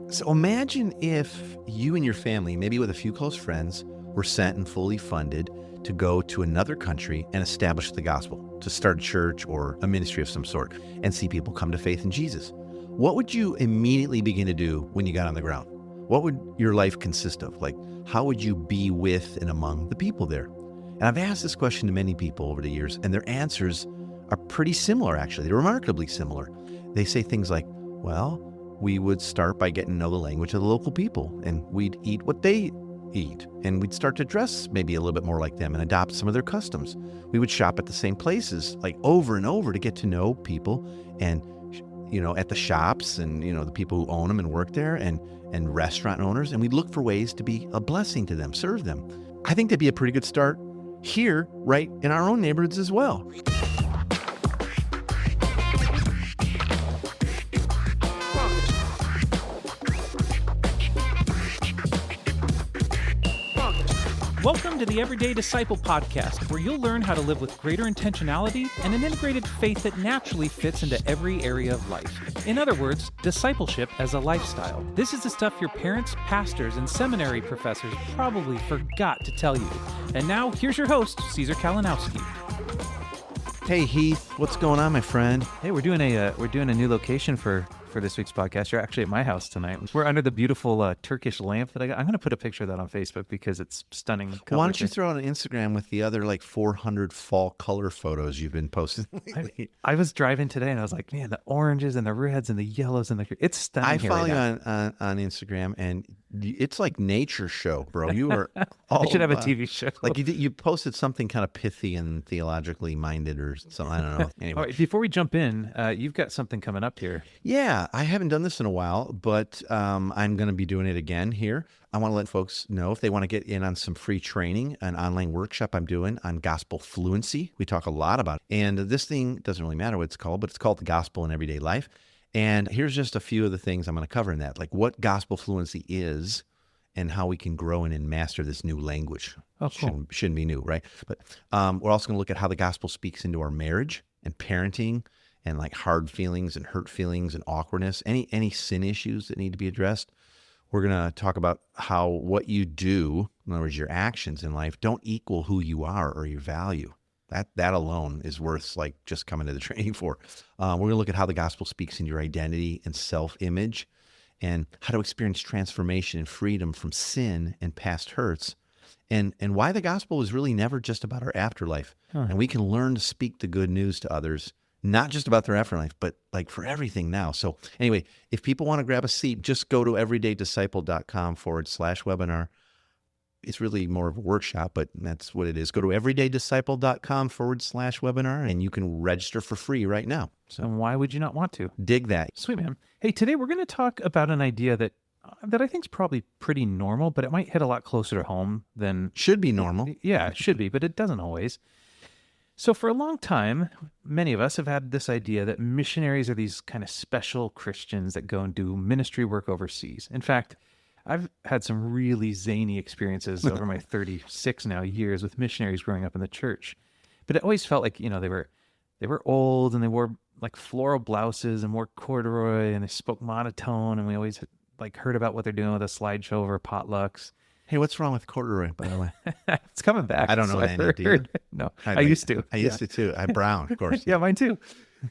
So imagine if you and your family, maybe with a few close friends, were sent and fully funded to go to another country and establish the gospel, to start a church or a ministry of some sort, and see people come to faith in Jesus. What would you immediately begin to do when you got on the ground? What would your life consist of? Like, how would you be with and among the people there? And I've asked this question to many people over the years, and their answers are pretty similar, actually. They're remarkably similar. They say things like, well, we would start by getting to know the language of the local people, and we'd eat what they eat, and we'd start to dress maybe a little bit more like them and adopt some of their customs. We would shop at the same places, like over and over, to get to know people, and at the shops and the people who own them and work there, and restaurant owners, and we'd look for ways to be a blessing to them, serve them. I think that'd be a pretty good start here, right in our own neighborhoods as well. Welcome to the Everyday Disciple Podcast, where you'll learn how to live with greater intentionality and an integrated faith that naturally fits into every area of life. In other words, discipleship as a lifestyle. This is the stuff your parents, pastors, and seminary professors probably forgot to tell you. And now, here's your host, Caesar Kalinowski. Hey Heath, what's going on, my friend? Hey, we're doing a new location for this week's podcast. You're actually at my house tonight. We're under the beautiful Turkish lamp that I got. I'm going to put a picture of that on Facebook because it's stunning. Why don't you throw it on Instagram with the other 400 fall color photos you've been posting lately? I was driving today and I was like, man, the oranges and the reds and the yellows and it's stunning. I follow you on Instagram, and it's like nature show, bro. You are I should have a TV show. Like you posted something kind of pithy and theologically minded or something. I don't know. Anyway. All right, before we jump in, you've got something coming up here. Yeah, I haven't done this in a while, but I'm going to be doing it again here. I want to let folks know if they want to get in on some free training, an online workshop I'm doing on gospel fluency. We talk a lot about it. And this thing doesn't really matter what it's called, but it's called the gospel in everyday life. And here's just a few of the things I'm going to cover in that, like what gospel fluency is and how we can grow in and master this new language. Oh, cool. Shouldn't be new, right? But we're also going to look at how the gospel speaks into our marriage and parenting, and hard feelings and hurt feelings and awkwardness, any sin issues that need to be addressed. We're going to talk about how what you do, in other words, your actions in life, don't equal who you are or your value. That alone is worth just coming to the training for. We're going to look at how the gospel speaks into your identity and self-image, and how to experience transformation and freedom from sin and past hurts, and why the gospel is really never just about our afterlife. And we can learn to speak the good news to others, not just about their afterlife, but for everything now. So anyway, if people want to grab a seat, just go to everydaydisciple.com/webinar. It's really more of a workshop, but that's what it is. Go to everydaydisciple.com/webinar, and you can register for free right now. So And why would you not want to? dig that. Sweet, man. Hey, today we're going to talk about an idea that I think is probably pretty normal, but it might hit a lot closer to home than... Should be normal. Yeah, it should be, but it doesn't always. So for a long time, many of us have had this idea that missionaries are these kind of special Christians that go and do ministry work overseas. In fact, I've had some really zany experiences over my 36 now years with missionaries growing up in the church. But it always felt like, they were old, and they wore floral blouses and wore corduroy, and they spoke monotone, and we always heard about what they're doing with a slideshow over potlucks. Hey, what's wrong with corduroy, by the way? It's coming back. I don't know any, do you? No, I used to. I used to too. I'm brown, of course. Yeah, mine too.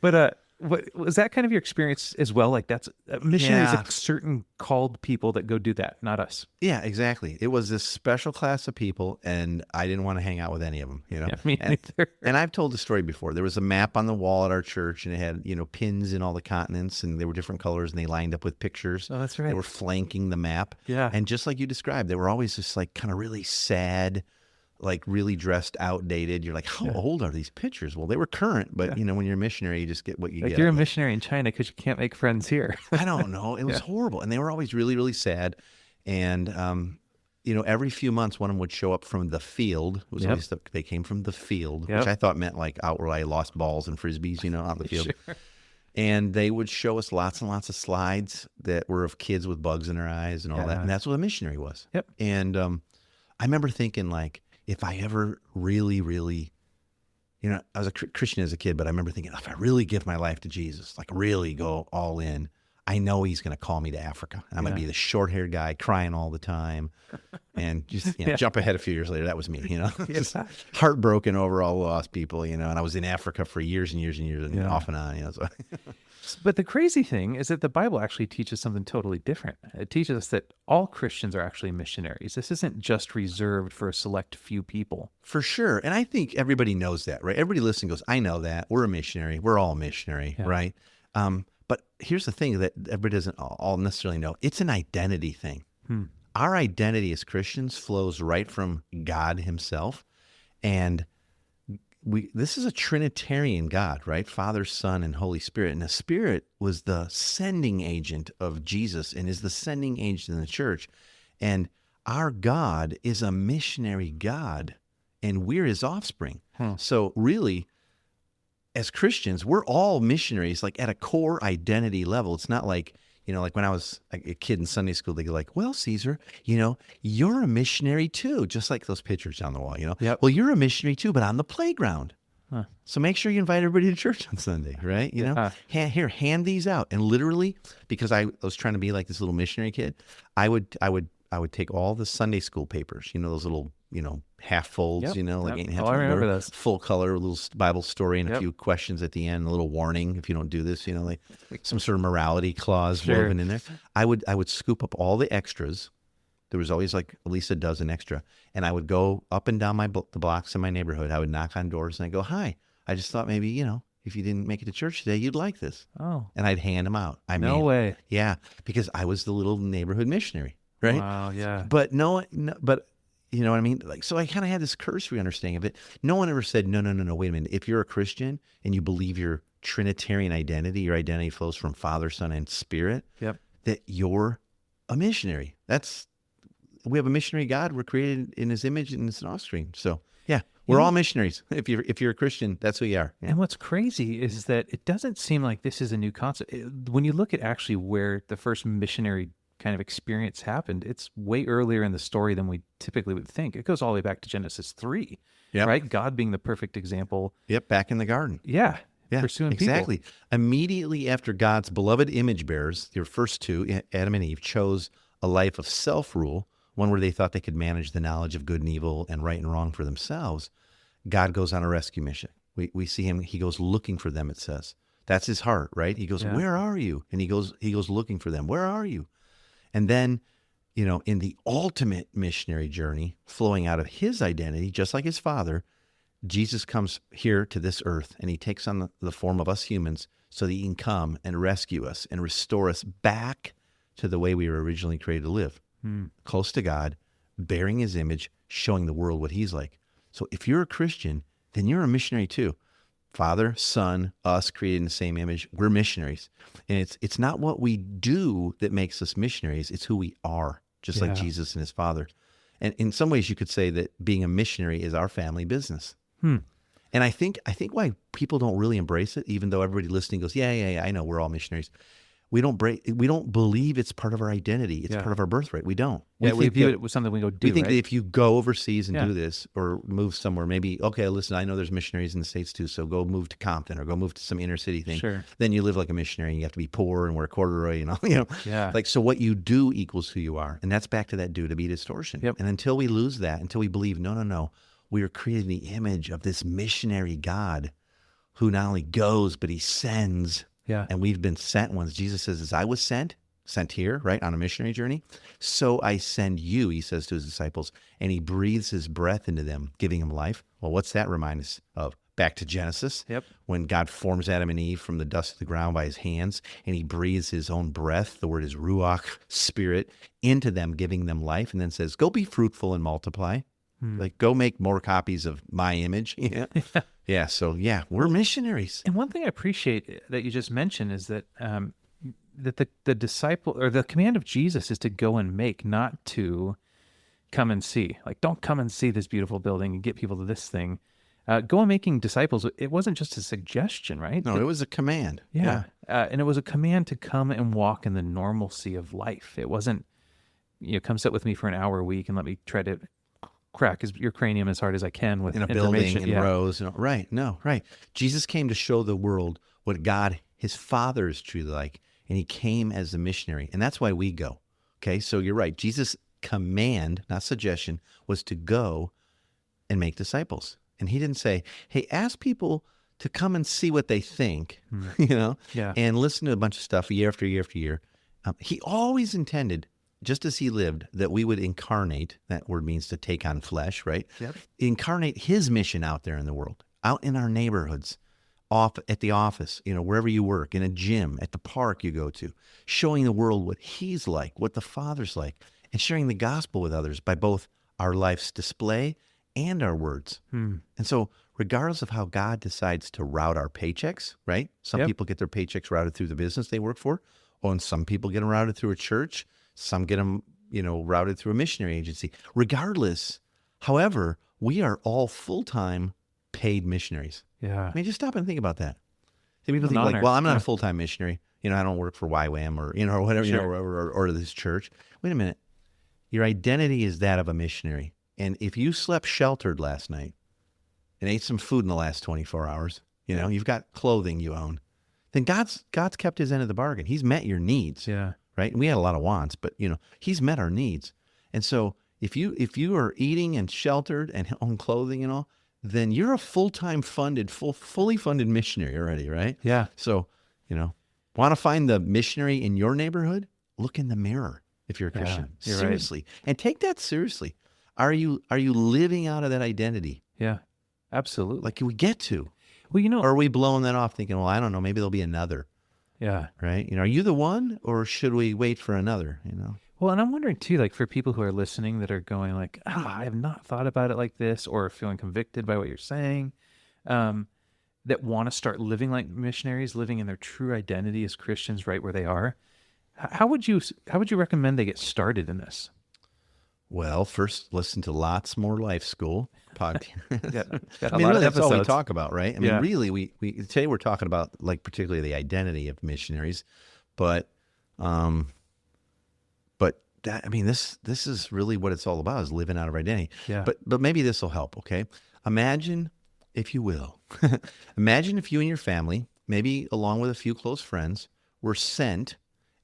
But what was that kind of your experience as well? That's missionaries, Yeah. certain called people that go do that, not us. Yeah, exactly. It was this special class of people, and I didn't want to hang out with any of them. Yeah, me neither. And I've told the story before. There was a map on the wall at our church, and it had pins in all the continents, and they were different colors, and they lined up with pictures. Oh, that's right. They were flanking the map. Yeah. And just like you described, they were always just kind of really sad, really dressed, outdated. You're like, how old are these pictures? Well, they were current, but when you're a missionary, you just get what you get. You're a missionary in China because you can't make friends here. I don't know. It was horrible. And they were always really, really sad. And, every few months, one of them would show up from the field. It was always they came from the field, which I thought meant out where I lost balls and frisbees, out in the field. Sure. And they would show us lots and lots of slides that were of kids with bugs in their eyes and all that. And that's what a missionary was. Yep. And I remember thinking, if I ever really, really, I was a Christian as a kid, but I remember thinking, if I really give my life to Jesus, really go all in, I know he's going to call me to Africa. I'm going to be the short-haired guy crying all the time. And just jump ahead a few years later, that was me, just heartbroken over all the lost people, and I was in Africa for years and years and years and off and on, so. But the crazy thing is that the Bible actually teaches something totally different. It teaches us that all Christians are actually missionaries. This isn't just reserved for a select few people. For sure. And I think everybody knows that, right? Everybody listening goes, I know that. We're a missionary. We're all a missionary, right? But here's the thing that everybody doesn't all necessarily know. It's an identity thing. Our identity as Christians flows right from God himself. And this is a Trinitarian God, right? Father, Son, and Holy Spirit. And the Spirit was the sending agent of Jesus and is the sending agent in the church. And our God is a missionary God, and we're his offspring. So really, as Christians, we're all missionaries, like at a core identity level. It's not like, like when I was a kid in Sunday school, they go like, well, Caesar, you're a missionary too, just like those pictures on the wall, Yep. Well, you're a missionary too, but on the playground. So make sure you invite everybody to church on Sunday, right? Hand these out. And literally, because I was trying to be like this little missionary kid, I would take all the Sunday school papers, those little, half folds, like 8 and a half. I remember those. Full color, a little Bible story and a few questions at the end, a little warning if you don't do this, like some sort of morality clause woven in there. I would scoop up all the extras. There was always like at least a dozen extra. And I would go up and down the blocks in my neighborhood. I would knock on doors and I'd go, hi, I just thought maybe, if you didn't make it to church today, you'd like this. Oh. And I'd hand them out. No way. Yeah, because I was the little neighborhood missionary, right? Wow, yeah. But but you know what I mean? Like, so I kind of had this cursory understanding of it. No one ever said, no, wait a minute. If you're a Christian and you believe your Trinitarian identity, your identity flows from Father, Son, and Spirit, that you're a missionary. We have a missionary God. We're created in his image and his offspring. So yeah, we're all missionaries. If you're a Christian, that's who you are. Yeah. And what's crazy is that it doesn't seem like this is a new concept. When you look at actually where the first missionary kind of experience happened, it's way earlier in the story than we typically would think. It goes all the way back to Genesis 3, right? God being the perfect example. Yep, back in the garden. Yeah, Yeah, pursuing exactly. people. Immediately after God's beloved image bearers, your first two, Adam and Eve, chose a life of self-rule, one where they thought they could manage the knowledge of good and evil and right and wrong for themselves. God goes on a rescue mission. We see him, he goes looking for them, it says. That's his heart, right? He goes, where are you? And he goes looking for them. Where are you? And then, in the ultimate missionary journey, flowing out of his identity, just like his Father, Jesus comes here to this earth and he takes on the form of us humans so that he can come and rescue us and restore us back to the way we were originally created to live, close to God, bearing his image, showing the world what he's like. So if you're a Christian, then you're a missionary too. Father, Son, us created in the same image. We're missionaries. And it's not what we do that makes us missionaries. It's who we are, just like Jesus and his Father. And in some ways you could say that being a missionary is our family business. And I think why people don't really embrace it, even though everybody listening goes, yeah, I know we're all missionaries. We don't believe it's part of our identity. It's part of our birthright. We don't. We view it as something we go do. We think right? that if you go overseas and do this or move somewhere, maybe, okay, listen, I know there's missionaries in the States too, so go move to Compton or go move to some inner city thing. Sure. Then you live like a missionary and you have to be poor and wear corduroy, Yeah. Like, so what you do equals who you are. And that's back to that do to be distortion. Yep. And until we lose that, until we believe, no, we are created in the image of this missionary God who not only goes, but he sends. Yeah. And we've been sent ones. Jesus says, as I was sent here, right, on a missionary journey, so I send you, he says to his disciples, and he breathes his breath into them, giving them life. Well, what's that remind us of? Back to Genesis, when God forms Adam and Eve from the dust of the ground by his hands, and he breathes his own breath, the word is ruach, spirit, into them, giving them life, and then says, go be fruitful and multiply. Like, go make more copies of my image. Yeah. So we're missionaries. And one thing I appreciate that you just mentioned is that that the disciple or the command of Jesus is to go and make, not to come and see. Like, don't come and see this beautiful building and get people to this thing. Go and making disciples. It wasn't just a suggestion, right? No, it was a command. Yeah. And it was a command to come and walk in the normalcy of life. It wasn't, come sit with me for an hour a week and let me try to crack your cranium as hard as I can with in a building information. in rows. Right. Jesus came to show the world what God, his Father, is truly like. and he came as a missionary. And that's why we go. Okay, so you're right. Jesus' command, not suggestion, was to go and make disciples. And he didn't say, hey, ask people to come and see what they think, Yeah. and listen to a bunch of stuff year after year after year. He always intended, just as he lived, that we would incarnate. That word means to take on flesh, right? Yep. Incarnate his mission out there in the world, out in our neighborhoods, off at the office, wherever you work, in a gym, at the park you go to, showing the world what he's like, what the Father's like, and sharing the gospel with others by both our life's display and our words. And so regardless of how God decides to route our paychecks, right? Some people get their paychecks routed through the business they work for, and some people get them routed through a church. Some get them, routed through a missionary agency. Regardless, however, we are all full-time paid missionaries. Yeah. I mean, just stop and think about that. Some people think honor. like, well, I'm not a full-time missionary. I don't work for YWAM or whatever, or this church. Wait a minute. Your identity is that of a missionary. And if you slept sheltered last night and ate some food in the last 24 hours, you've got clothing you own, then God's kept his end of the bargain. He's met your needs. Yeah. Right? And we had a lot of wants, but he's met our needs. And so if you are eating and sheltered and own clothing and all, then you're a full-time fully funded missionary already, right? Yeah. So, want to find the missionary in your neighborhood? Look in the mirror if you're a Christian. you're right. Seriously. And take that seriously. Are you living out of that identity? Yeah. Absolutely. Like we get to. Well, Or are we blowing that off thinking, well, I don't know, maybe there'll be another, yeah. right? Are you the one, or should we wait for another, Well, and I'm wondering too, like for people who are listening that are going like, I have not thought about it like this, or feeling convicted by what you're saying, that want to start living like missionaries, living in their true identity as Christians right where they are. How would you recommend they get started in this? Well, first, listen to lots more Life School podcasts. Got I mean, lot really, of that's all we episodes. talk about, right? I mean, Yeah. really, we today we're talking about like particularly the identity of missionaries, but that, I mean, this is really what it's all about, is living out of identity. Yeah. But maybe this will help. Okay, imagine, if you will, imagine if you and your family, maybe along with a few close friends, were sent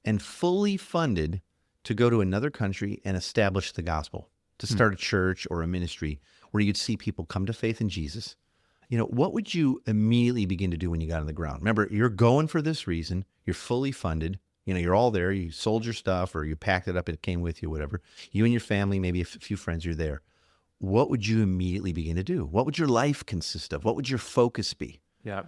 and fully funded to go to another country and establish the gospel, to start a church or a ministry where you'd see people come to faith in Jesus. What would you immediately begin to do when you got on the ground? Remember, you're going for this reason. You're fully funded. You're all there. You sold your stuff, or you packed it up and it came with you, whatever. You and your family, maybe a few friends, you're there. What would you immediately begin to do? What would your life consist of? What would your focus be? Yeah.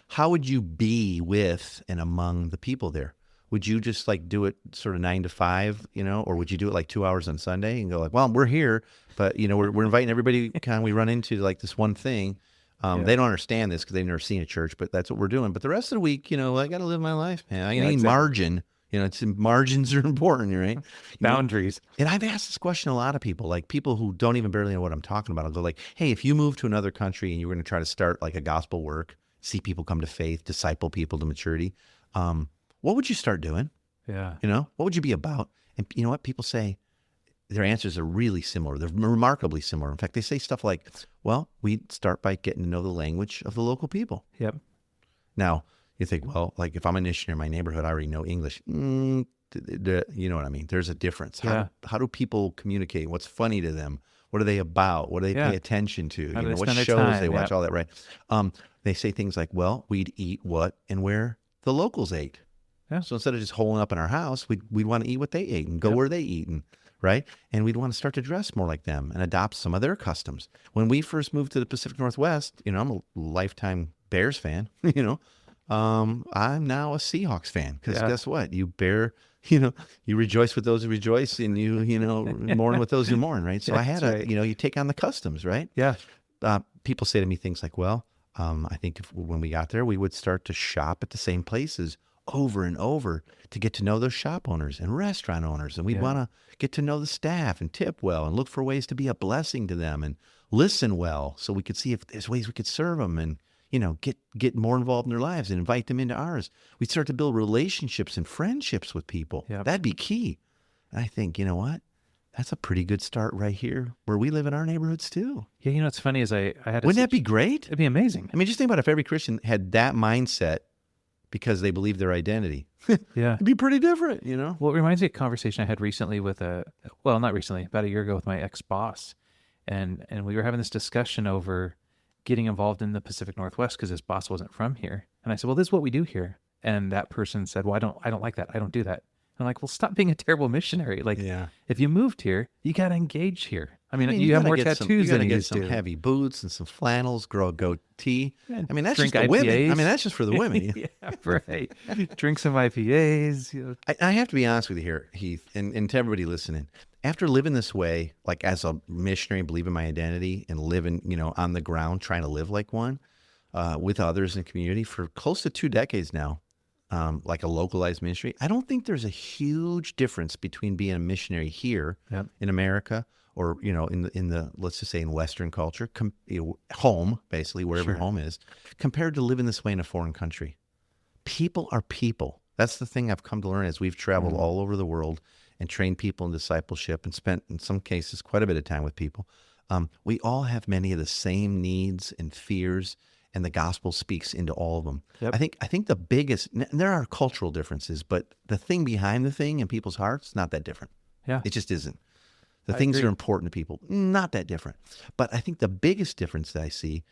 How would you be with and among the people there? Would you just like do it sort of 9 to 5, or would you do it like 2 hours on Sunday and go like, well, we're here, but we're inviting everybody. We run into like this one thing. They don't understand this because they've never seen a church, but that's what we're doing. But the rest of the week, I got to live my life, man. I need margin. Margins are important, right? Boundaries. And I've asked this question to a lot of people, like people who don't even barely know what I'm talking about. I'll go like, hey, if you move to another country and you were going to try to start like a gospel work, see people come to faith, disciple people to maturity, what would you start doing? Yeah. What would you be about? And you know what? People say their answers are really similar. They're remarkably similar. In fact, they say stuff like, well, we'd start by getting to know the language of the local people. Yep. Now, you think, well, like if I'm a missionary in my neighborhood, I already know English. You know what I mean? There's a difference. Yeah. How do people communicate? What's funny to them? What are they about? What do they pay attention to? How do they What spend their shows time? they watch, Yep. all that, right? They say things like, well, we'd eat what and where the locals ate. Yeah. So instead of just holing up in our house, we'd want to eat what they ate and go where they eat, right? And we'd want to start to dress more like them and adopt some of their customs. When we first moved to the Pacific Northwest, I'm a lifetime Bears fan, I'm now a Seahawks fan because guess what? You rejoice with those who rejoice, and you mourn with those who mourn, right? So I had you take on the customs, right? Yeah. People say to me things like, well, I think when we got there, we would start to shop at the same places over and over to get to know those shop owners and restaurant owners. And we'd want to get to know the staff and tip well and look for ways to be a blessing to them and listen well so we could see if there's ways we could serve them and, get more involved in their lives and invite them into ours. We'd start to build relationships and friendships with people. Yep. That'd be key. And I think, you know what? That's a pretty good start right here where we live in our neighborhoods too. Yeah. What's funny is I had Wouldn't that be great? It'd be amazing. I mean, just think about if every Christian had that mindset because they believe their identity. Yeah. It'd be pretty different, you know? Well, it reminds me of a conversation I had recently with not recently, about a year ago with my ex-boss. And we were having this discussion over getting involved in the Pacific Northwest because his boss wasn't from here. And I said, well, this is what we do here. And that person said, well, I don't like that. I don't do that. And I'm like, well, stop being a terrible missionary. Like, if you moved here, you got to engage here. I mean, you have more tattoos than you get used some to. heavy boots and some flannels, grow a goatee. And I mean, that's drink just the women. IPAs. I mean, that's just for the women. Yeah, right. Drink some IPAs. You know. I have to be honest with you here, Heath, and to everybody listening. After living this way, like as a missionary, believing my identity and living, on the ground, trying to live like one with others in the community for close to 2 decades now, like a localized ministry, I don't think there's a huge difference between being a missionary here in America or, in the let's just say in Western culture, home, basically, wherever home is, compared to living this way in a foreign country. People are people. That's the thing I've come to learn as we've traveled all over the world and trained people in discipleship and spent, in some cases, quite a bit of time with people. We all have many of the same needs and fears, and the gospel speaks into all of them. Yep. I think the biggest, there are cultural differences, but the thing behind the thing in people's hearts, not that different. Yeah. It just isn't. The things that are important to people, not that different. But I think the biggest difference that I see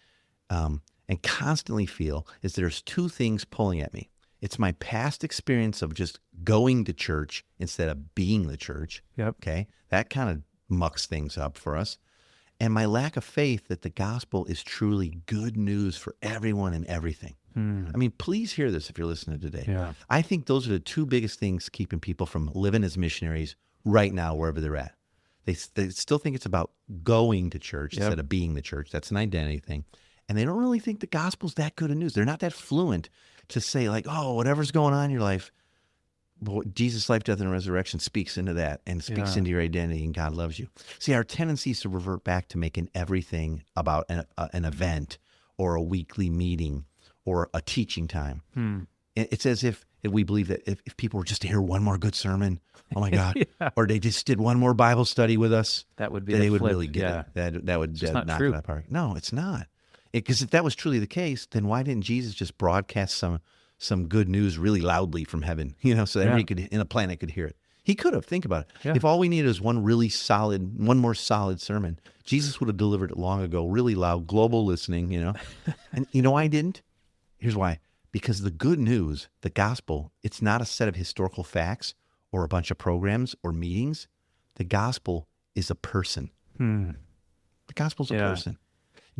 and constantly feel is there's 2 things pulling at me. It's my past experience of just going to church instead of being the church. Yep. Okay. That kind of mucks things up for us. And my lack of faith that the gospel is truly good news for everyone and everything. I mean, please hear this if you're listening today. Yeah. I think those are the 2 biggest things keeping people from living as missionaries right now, wherever they're at. They still think it's about going to church instead of being the church. That's an identity thing. And they don't really think the gospel's that good of news. They're not that fluent to say like, oh, whatever's going on in your life, Jesus' life, death, and resurrection speaks into that and speaks into your identity, and God loves you. See, our tendency is to revert back to making everything about an event or a weekly meeting or a teaching time. It's as if we believe that if people were just to hear one more good sermon, oh my God, or they just did one more Bible study with us, that would be they the would flip. really get it. That would knock true. it apart. No, it's not. Because if that was truly the case, then why didn't Jesus just broadcast some good news really loudly from heaven, so everybody could, in a planet could hear it? He could have. Think about it. Yeah. If all we needed is one more solid sermon, Jesus would have delivered it long ago, really loud, global listening, And you know why he didn't? Here's why. Because the good news, the gospel, it's not a set of historical facts or a bunch of programs or meetings. The gospel is a person. The gospel's a person.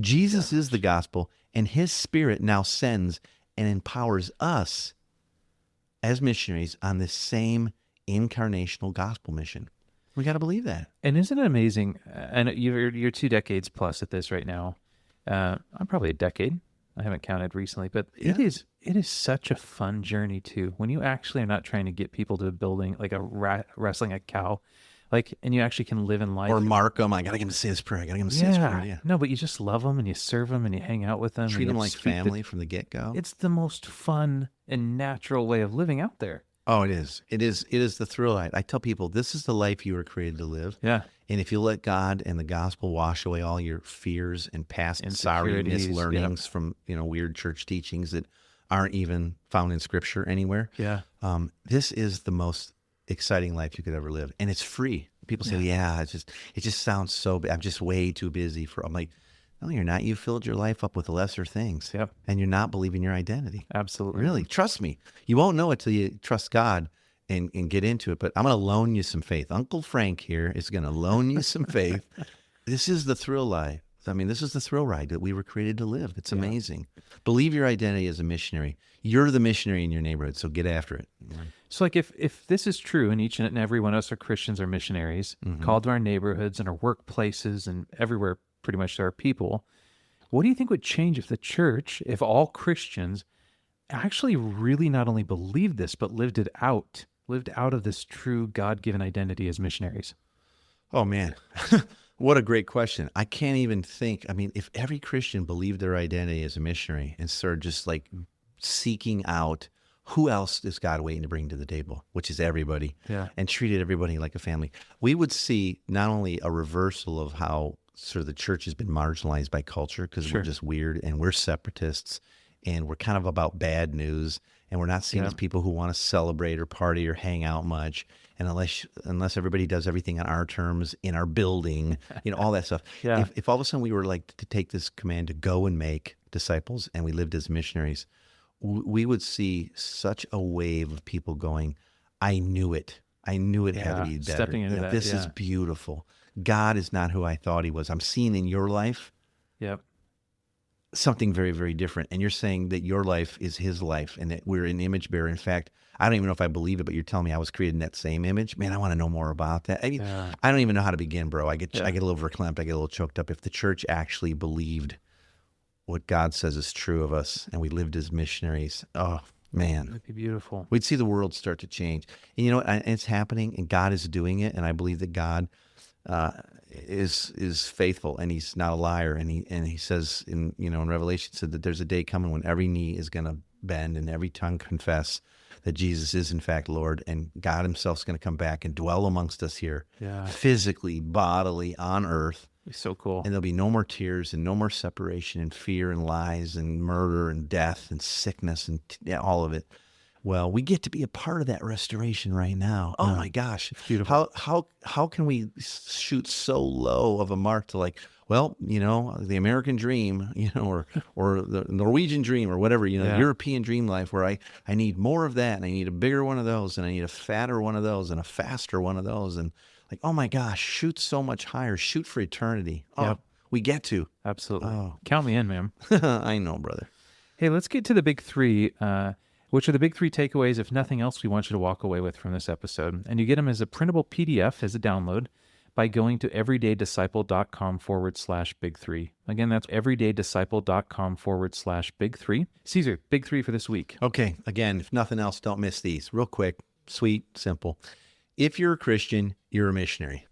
Jesus is the gospel, and his Spirit now sends and empowers us as missionaries on this same incarnational gospel mission. We got to believe that. And isn't it amazing? And you're 2 decades plus at this right now. I'm probably a decade. I haven't counted recently, but it is such a fun journey too. When you actually are not trying to get people to building like wrestling a cow, and you actually can live in life. Or mark them. I got to get him to say this prayer. I got to get him to say this prayer. Yeah. No, but you just love them and you serve them and you hang out with them. Treat them like family from the get-go. It's the most fun and natural way of living out there. Oh, it is. It is the thrill. I tell people, this is the life you were created to live. Yeah. And if you let God and the gospel wash away all your fears and past sorry mislearnings from, weird church teachings that aren't even found in scripture anywhere. Yeah. This is the most exciting life you could ever live. And it's free. People say, it just sounds so bad. I'm just way too busy I'm like, no, you're not. You filled your life up with lesser things. Yep. And you're not believing your identity. Absolutely. Really. Trust me. You won't know it till you trust God and get into it. But I'm going to loan you some faith. Uncle Frank here is going to loan you some faith. This is the thrill life. I mean, this is the thrill ride that we were created to live. It's amazing. Believe your identity as a missionary. You're the missionary in your neighborhood, so get after it. So if this is true, and each and every one of us are Christians or missionaries, called to our neighborhoods and our workplaces and everywhere pretty much there are people, what do you think would change if the church, if all Christians actually really not only believed this, but lived out of this true God-given identity as missionaries? Oh, man. What a great question. I can't even think. I mean, if every Christian believed their identity as a missionary and started just like seeking out who else is God waiting to bring to the table, which is everybody, and treated everybody like a family, we would see not only a reversal of how sort of the church has been marginalized by culture because we're just weird and we're separatists and we're kind of about bad news and we're not seen Yeah. as people who want to celebrate or party or hang out much. And unless everybody does everything on our terms in our building, all that stuff. Yeah. If all of a sudden we were like to take this command to go and make disciples, and we lived as missionaries, we would see such a wave of people going, I knew it. I knew it had to be better. Stepping into that, This is yeah. beautiful. God is not who I thought he was. I'm seeing in your life Yep. something very, very different. And you're saying that your life is his life and that we're an image bearer. In fact, I don't even know if I believe it, but you're telling me I was created in that same image. Man, I want to know more about that. I mean, Yeah. I don't even know how to begin, bro. I get Yeah. a little verklempt. I get a little choked up. If the church actually believed what God says is true of us and we lived as missionaries, oh, man. That'd be beautiful. We'd see the world start to change. And you know what? It's happening, and God is doing it. And I believe that God is faithful, and he's not a liar. And he says in Revelation, said that there's a day coming when every knee is going to bend and every tongue confess that Jesus is in fact Lord, and God himself is going to come back and dwell amongst us here, Yeah. physically, bodily, on earth. It'd be so cool. And there'll be no more tears and no more separation and fear and lies and murder and death and sickness and all of it. Well, we get to be a part of that restoration right now. Oh my gosh. beautiful. How can we shoot so low of a mark to like, well, the American dream, or the Norwegian dream or whatever, Yeah. European dream life where I need more of that, and I need a bigger one of those, and I need a fatter one of those and a faster one of those. And like, oh my gosh, shoot so much higher, shoot for eternity. Oh, Yep. we get to. Absolutely. Oh. Count me in, man. I know, brother. Hey, let's get to the big three, which are the big three takeaways, if nothing else, we want you to walk away with from this episode. And you get them as a printable PDF as a download by going to everydaydisciple.com/big three. Again, that's everydaydisciple.com/big three. Caesar, big three for this week. Okay, again, if nothing else, don't miss these. Real quick, sweet, simple. If you're a Christian, you're a missionary.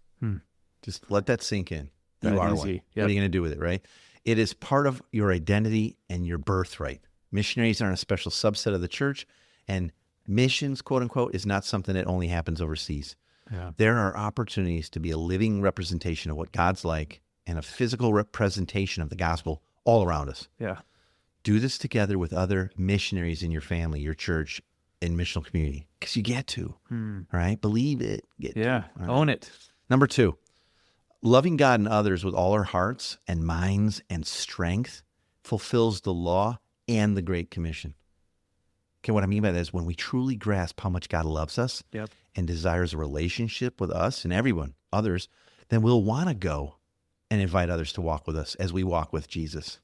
Just let that sink in. You That are easy. one. Yep. What are you going to do with it, right? It is part of your identity and your birthright. Missionaries aren't a special subset of the church, and missions, quote unquote, is not something that only happens overseas. Yeah. There are opportunities to be a living representation of what God's like and a physical representation of the gospel all around us. Yeah. Do this together with other missionaries in your family, your church, and missional community, because you get to, all right? Believe it. Get to, Yeah. all right? Own it. Number 2, loving God and others with all our hearts and minds and strength fulfills the law and the Great Commission. Okay, what I mean by that is when we truly grasp how much God loves us Yep. and desires a relationship with us and everyone, others, then we'll want to go and invite others to walk with us as we walk with Jesus.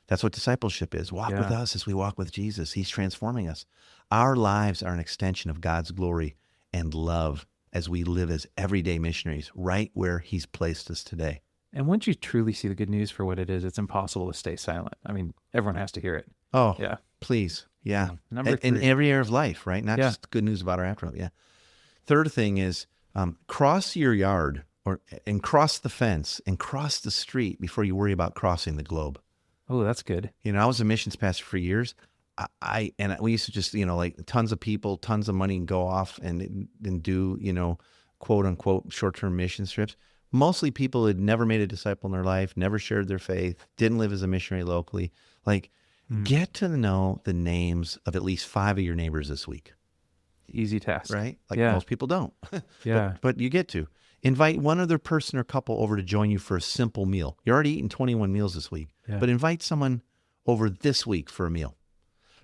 That's what discipleship is. Walk with Yeah. us as we walk with Jesus. He's transforming us. Our lives are an extension of God's glory and love as we live as everyday missionaries right where he's placed us today. And once you truly see the good news for what it is, it's impossible to stay silent. I mean, everyone has to hear it. Oh, Yeah. please. Yeah. Number In 3. every area of life, right? Not Yeah. just good news about our afterlife. Yeah. Third thing is cross your yard and cross the fence and cross the street before you worry about crossing the globe. Oh, that's good. I was a missions pastor for years. We used to just, like tons of people, tons of money and go off and do, quote unquote, short-term mission trips. Mostly people who had never made a disciple in their life, never shared their faith, didn't live as a missionary locally. Like, get to know the names of at least 5 of your neighbors this week, Easy task. right? Like Yeah. most people don't. Yeah. But you get to. Invite one other person or couple over to join you for a simple meal. You're already eating 21 meals this week, Yeah. but invite someone over this week for a meal.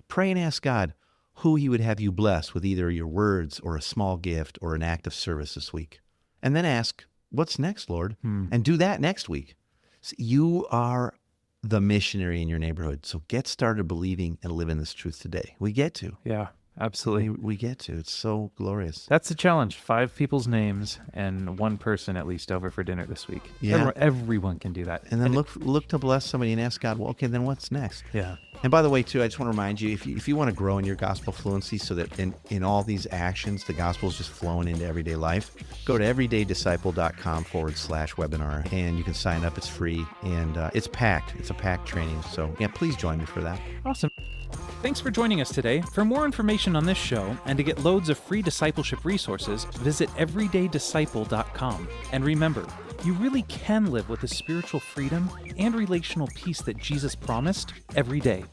Pray and ask God who he would have you bless with either your words or a small gift or an act of service this week. And then ask, what's next, Lord? And do that next week. So you are the missionary in your neighborhood. So get started believing and living this truth today. We get to. Yeah. Absolutely. We get to. It's so glorious. That's the challenge. 5 people's names and 1 person at least over for dinner this week. Yeah. Everyone can do that. And then look to bless somebody and ask God, well, okay, then what's next? Yeah. And by the way, too, I just want to remind you, if you want to grow in your gospel fluency so that in all these actions, the gospel is just flowing into everyday life, go to everydaydisciple.com/webinar and you can sign up. It's free and it's packed. It's a packed training. So yeah, please join me for that. Awesome. Thanks for joining us today. For more information on this show and to get loads of free discipleship resources, visit everydaydisciple.com. And remember, you really can live with the spiritual freedom and relational peace that Jesus promised every day.